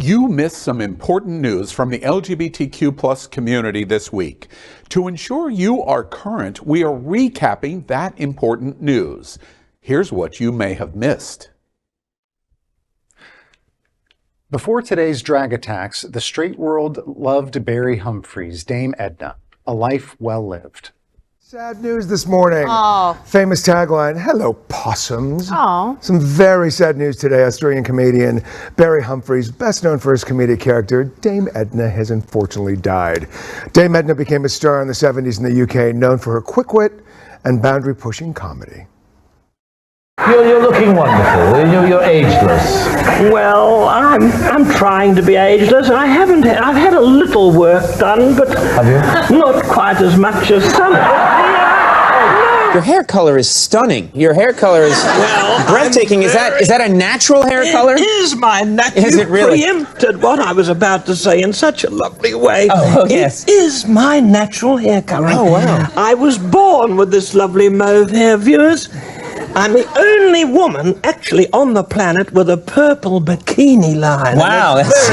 You missed some important news from the LGBTQ+ community this week. To ensure you are current, we are recapping that important news. Here's what you may have missed. Before today's drag attacks, the straight world loved Barry Humphries, Dame Edna, a life well lived. Sad news this morning. Oh. Famous tagline, hello, Possums. Oh. Some very sad news today. Australian comedian Barry Humphries, best known for his comedic character, Dame Edna, has unfortunately died. Dame Edna became a star in the 70s in the UK, known for her quick wit and boundary-pushing comedy. You're looking wonderful. You're ageless. Well, I'm trying to be ageless. I've had a little work done, but Have you? not quite as much as some. Your hair color is stunning. Your hair color is breathtaking. Is that a natural hair color? It is my natural. Is it really? You preempted what I was about to say in such a lovely way. Oh, yes. It is my natural hair color. Oh, wow. I was born with this lovely mauve hair, viewers. I'm the only woman actually on the planet with a purple bikini line. Wow, that's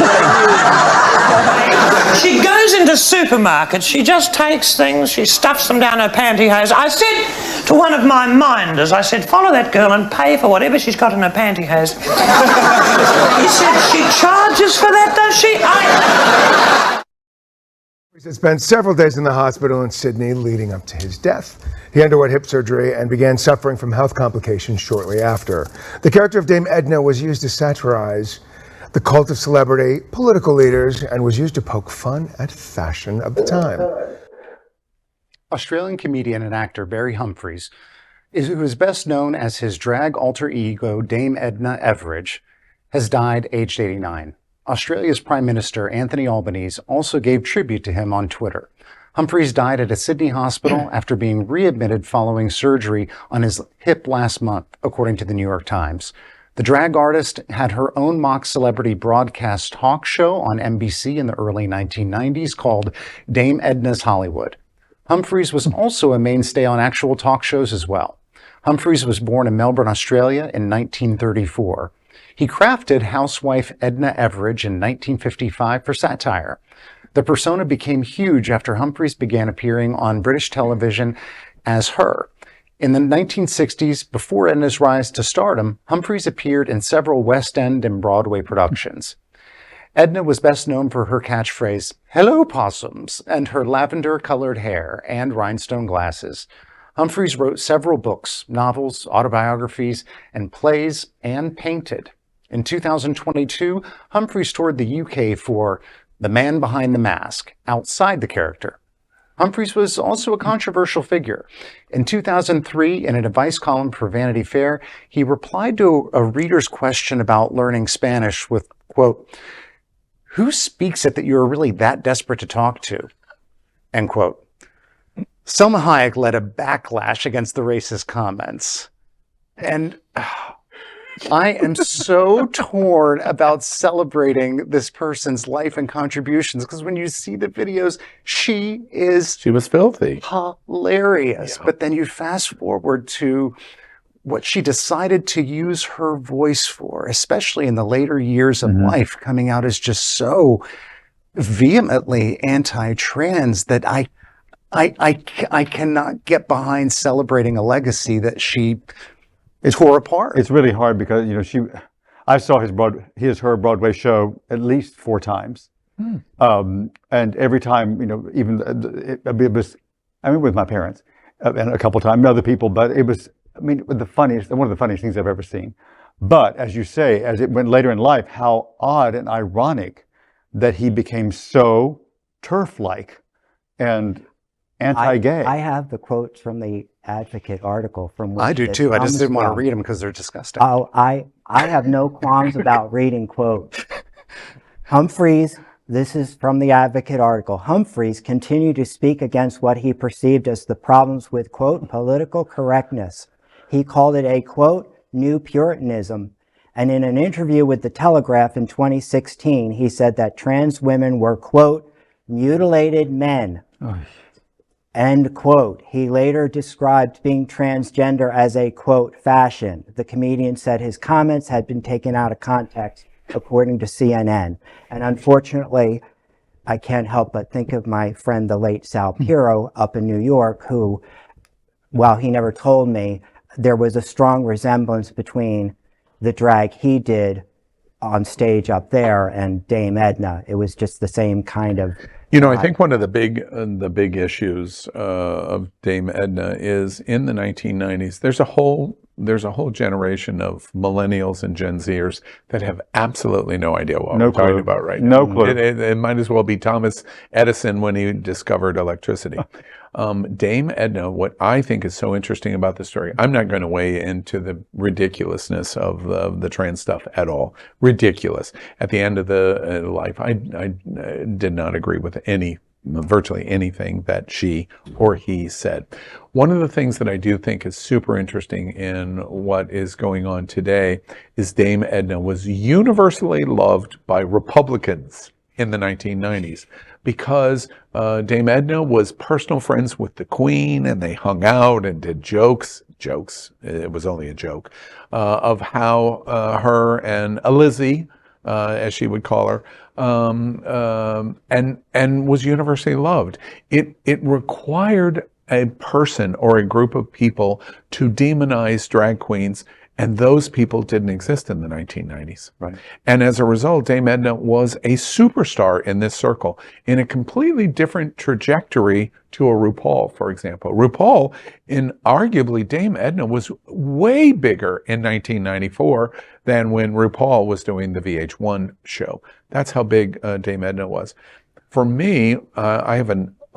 She goes into supermarkets, she just takes things, she stuffs them down her pantyhose. I said to one of my minders, I said, follow that girl and pay for whatever she's got in her pantyhose. He said, she charges for that, does she? He spent several days in the hospital in Sydney leading up to his death. He underwent hip surgery and began suffering from health complications shortly after. The character of Dame Edna was used to satirize the cult of celebrity, political leaders, and was used to poke fun at fashion of the time. Australian comedian and actor Barry Humphries, who is best known as his drag alter ego Dame Edna Everage, has died aged 89. Australia's Prime Minister Anthony Albanese also gave tribute to him on Twitter. Humphries died at a Sydney hospital after being readmitted following surgery on his hip last month, according to the New York Times. The drag artist had her own mock celebrity broadcast talk show on NBC in the early 1990s called Dame Edna's Hollywood. Humphries was also a mainstay on actual talk shows as well. Humphries was born in Melbourne, Australia in 1934. He crafted housewife Edna Everage in 1955 for satire. The persona became huge after Humphries began appearing on British television as her. In the 1960s, before Edna's rise to stardom, Humphries appeared in several West End and Broadway productions. Edna was best known for her catchphrase, "Hello, Possums," and her lavender-colored hair and rhinestone glasses. Humphries wrote several books, novels, autobiographies, and plays, and painted. In 2022, Humphries toured the UK for The Man Behind the Mask, outside the character. Humphries was also a controversial figure. In 2003, in an advice column for Vanity Fair, he replied to a reader's question about learning Spanish with, quote, "Who speaks it that you are really that desperate to talk to?" End quote. Selma Hayek led a backlash against the racist comments. And I am so torn about celebrating this person's life and contributions, because when you see the videos, she was filthy. Hilarious. Yeah. But then you fast forward to what she decided to use her voice for, especially in the later years of life, coming out as just so vehemently anti-trans that I cannot get behind celebrating a legacy that she tore apart. It's really hard because, I saw her Broadway show at least 4 times. And every time, it was, with my parents and a couple times, other people, but it was, one of the funniest things I've ever seen. But as you say, as it went later in life, how odd and ironic that he became so turf-like and anti-gay. I have the quotes from the Advocate article from which I do too. I just didn't want to read them because they're disgusting. Oh, I have no qualms about reading quotes. Humphries, this is from the Advocate article. Humphries continued to speak against what he perceived as the problems with, quote, political correctness. He called it a, quote, new Puritanism. And in an interview with The Telegraph in 2016, he said that trans women were, quote, mutilated men. Oh. End quote. He later described being transgender as a, quote, fashion. The comedian said his comments had been taken out of context according to CNN. And unfortunately, I can't help but think of my friend, the late Sal Piro, up in New York, who, while he never told me, there was a strong resemblance between the drag he did on stage up there and Dame Edna. It was just the same kind of. You know, I think one of the big issues of Dame Edna is in the 1990s. There's a whole generation of millennials and Gen Zers that have absolutely no idea what we're talking about right now. No clue. It might as well be Thomas Edison when he discovered electricity. Dame Edna, what I think is so interesting about the story, I'm not going to weigh into the ridiculousness of the trans stuff at all. Ridiculous. At the end of the life, I did not agree with virtually anything that she or he said. One of the things that I do think is super interesting in what is going on today is Dame Edna was universally loved by Republicans in the 1990s because Dame Edna was personal friends with the Queen, and they hung out and did jokes, it was only a joke, of how her and Lizzie, as she would call her, and was universally loved. It required a person or a group of people to demonize drag queens, and those people didn't exist in the 1990s. Right. And as a result, Dame Edna was a superstar in this circle in a completely different trajectory to a RuPaul, for example. RuPaul, in arguably, Dame Edna was way bigger in 1994 than when RuPaul was doing the VH1 show. That's how big Dame Edna was. For me, I have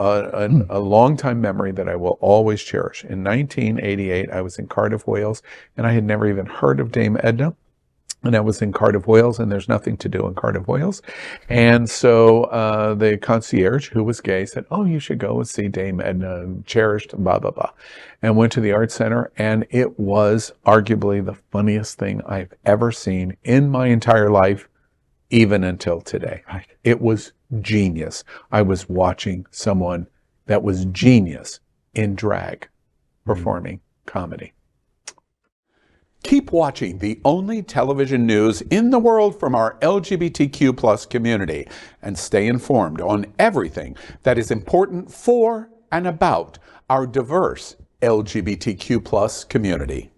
a long-time memory that I will always cherish. In 1988, I was in Cardiff, Wales, and I had never even heard of Dame Edna. And I was in Cardiff, Wales, and there's nothing to do in Cardiff, Wales. And so the concierge, who was gay, said, "Oh, you should go and see Dame Edna, cherished, blah, blah, blah." And went to the Art Center, and it was arguably the funniest thing I've ever seen in my entire life, even until today. It was genius. I was watching someone that was genius in drag performing comedy. Keep watching the only television news in the world from our LGBTQ plus community and stay informed on everything that is important for and about our diverse LGBTQ plus community.